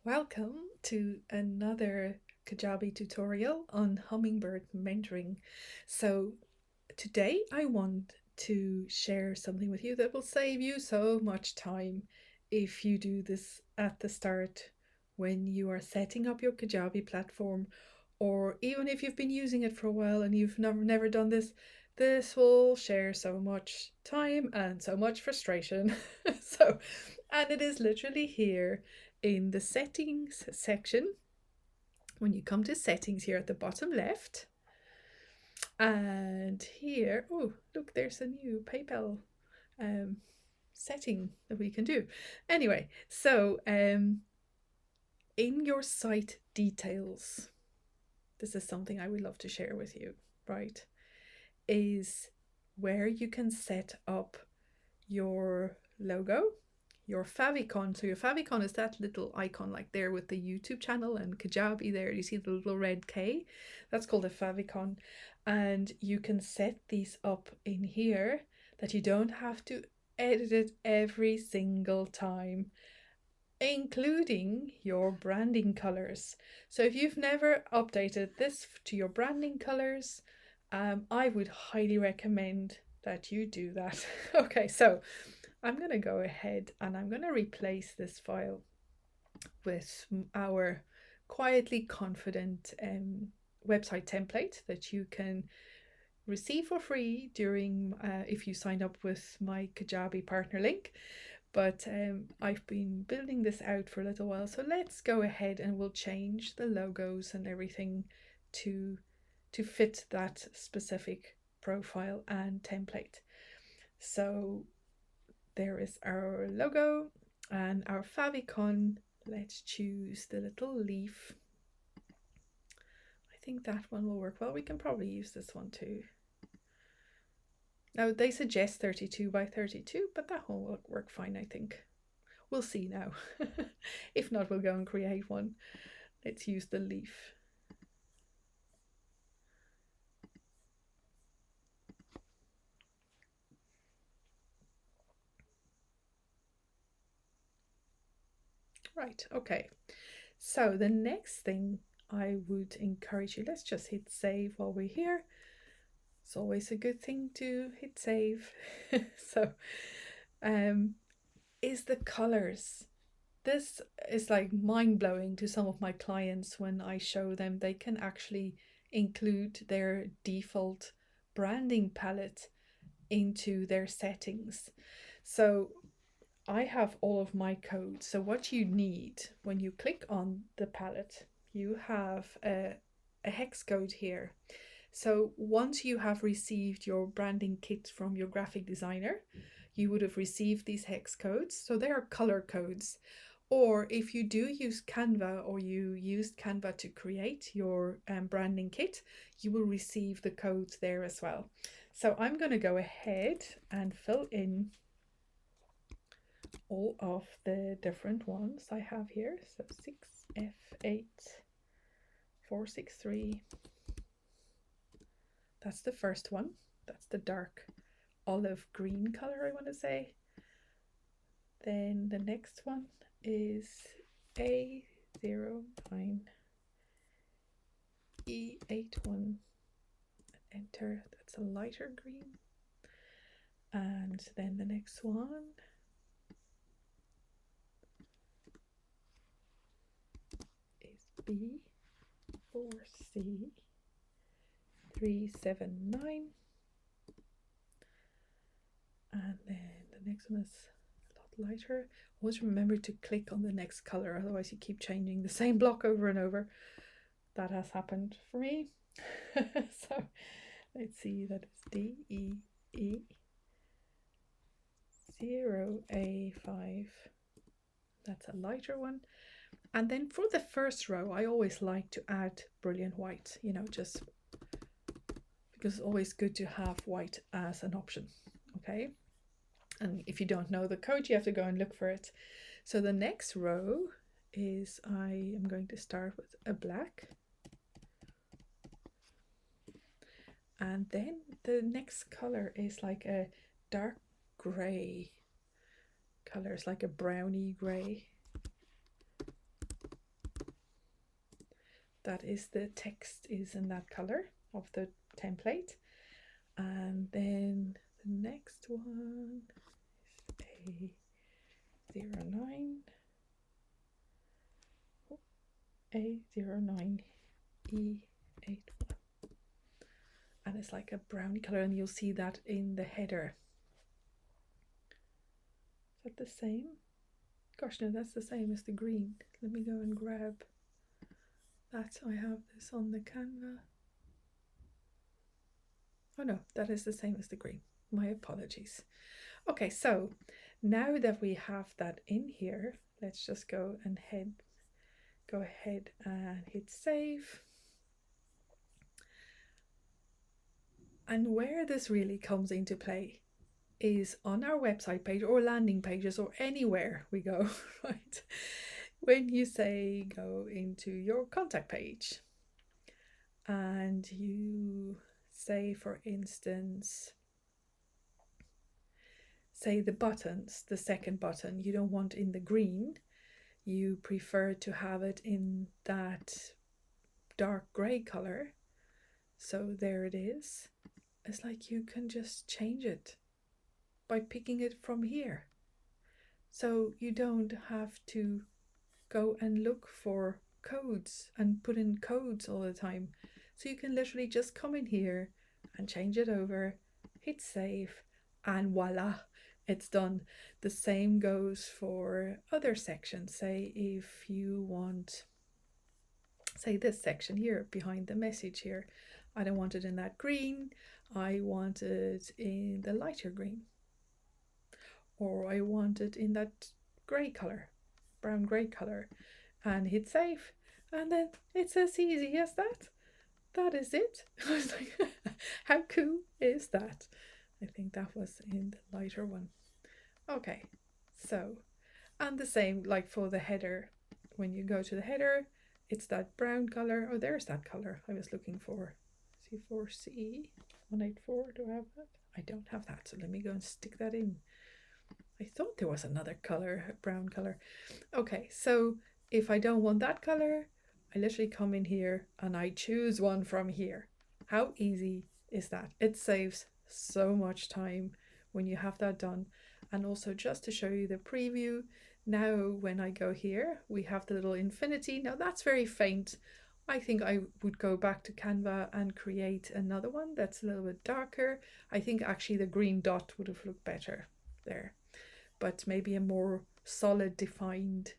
Welcome to another Kajabi tutorial on Hummingbird Mentoring. So today I want to share something with you that will save you so much time if you do this at the start when you are setting up your Kajabi platform, or even if you've been using it for a while and you've never done this. This will share so much time and so much frustration. And it is literally here in the settings section. When you come to settings here at the bottom left, and here, oh, look, there's a new PayPal um, setting that we can do. Anyway, so in your site details, this is something I would love to share with you, right? Is where you can set up your logo, your favicon. So your favicon is that little icon like there with the YouTube channel and Kajabi there. You see the little red K? That's called a favicon. And you can set these up in here that you don't have to edit it every single time, including your branding colors. So if you've never updated this to your branding colors, I would highly recommend that you do that. Okay, so I'm going to go ahead and I'm going to replace this file with our quietly confident website template that you can receive for free during if you sign up with my Kajabi partner link. But I've been building this out for a little while, so let's go ahead and we'll change the logos and everything to fit that specific profile and template. So there is our logo and our favicon. Let's choose the little leaf. I think that one will work well. We can probably use this one too. Now they suggest 32 by 32, but that one will work fine, I think. We'll see now. If not, we'll go and create one. Let's use the leaf. Right, okay. So the next thing I would encourage you, let's just hit save while we're here. It's always a good thing to hit save. So, is the colors. This is like mind blowing to some of my clients when I show them they can actually include their default branding palette into their settings. So I have all of my code. So what you need when you click on the palette, you have a hex code here. So once you have received your branding kit from your graphic designer, you would have received these hex codes. So they are color codes. Or if you do use Canva, or you used Canva to create your branding kit, you will receive the codes there as well. So I'm going to go ahead and fill in all of the different ones I have here. So 6F8463. That's the first one. That's the dark olive green color, I want to say. Then the next one is A09E81. Enter. That's a lighter green. And then the next one is B4C379. And then the next one is a lot lighter. Always remember to click on the next color, otherwise you keep changing the same block over and over. That has happened for me. So let's see, that is DEE0A5. That's a lighter one. And then for the first row, I always like to add brilliant white, just because it's always good to have white as an option. Okay. And if you don't know the code, you have to go and look for it. So the next row is, I am going to start with a black. And then the next color is like a dark gray color. It's like a browny gray. that is the text is in that color of the template. And then the next one is A09, A09E81. And it's like a brown color, and you'll see that in the header. Is that the same? Gosh, no, that's the same as the green. Let me go and grab that. I have this on the Canva. Oh no, that is the same as the green. My apologies. Okay, so now that we have that in here, let's just go ahead and hit save. And where this really comes into play is on our website page or landing pages or anywhere we go, right? When you say go into your contact page and you say, for instance, say the buttons, the second button, you don't want in the green, you prefer to have it in that dark grey color. So there it is. It's like you can just change it by picking it from here. So you don't have to go and look for codes and put in codes all the time. So you can literally just come in here and change it over, hit save, and voila, it's done. The same goes for other sections. Say if you want, say this section here behind the message here, I don't want it in that green, I want it in the lighter green, or I want it in that grey color, brown grey color, and hit save, and then it's as easy as that. That is it. I was like, how cool is that? I think that was in the lighter one. Okay, so, and the same like for the header. When you go to the header, it's that brown color. Oh, there's that color I was looking for. C4C 184. Do I have that? I don't have that, so let me go and stick that in. I thought there was another color, brown color. Okay, so if I don't want that color, I literally come in here and I choose one from here. How easy is that? It saves so much time when you have that done. And also, just to show you the preview, now when I go here, we have the little infinity. Now that's very faint. I think I would go back to Canva and create another one that's a little bit darker. I think actually the green dot would have looked better there, but maybe a more solid defined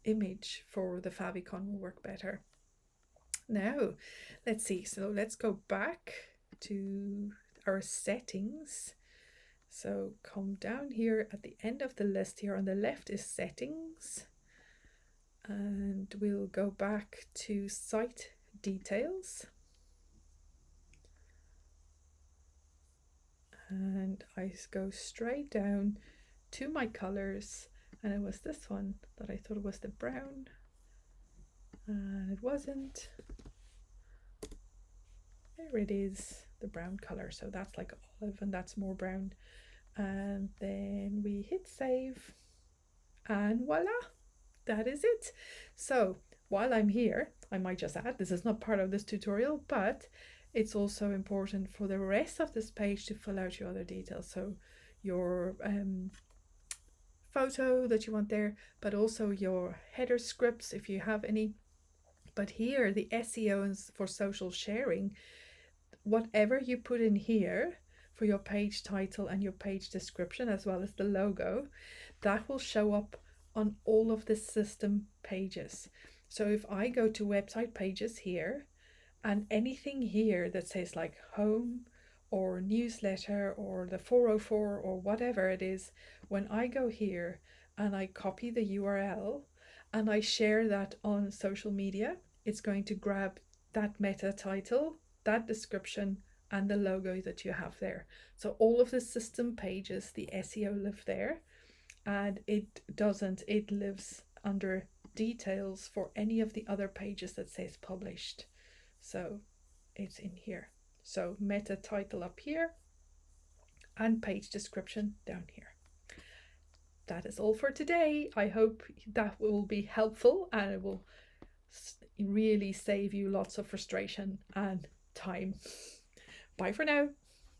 image for the favicon will work better. Now, let's see. So let's go back to our settings. So come down here at the end of the list here on the left is settings. And we'll go back to site details. And I go straight down to my colors. And it was this one that I thought was the brown. And it wasn't. There it is, the brown color. So that's like olive and that's more brown. And then we hit save. And voila, that is it. So while I'm here, I might just add, this is not part of this tutorial, but it's also important for the rest of this page to fill out your other details. So your photo that you want there, but also your header scripts if you have any. But here, the SEO is for social sharing. Whatever you put in here for your page title and your page description, as well as the logo, that will show up on all of the system pages. So if I go to website pages here, and anything here that says like home or newsletter or the 404 or whatever it is, when I go here and I copy the URL and I share that on social media, it's going to grab that meta title, that description, and the logo that you have there. So all of the system pages, the SEO live there, and it lives under details for any of the other pages that says published. So it's in here. So meta title up here and page description down here. That is all for today. I hope that will be helpful and it will really save you lots of frustration and time. Bye for now.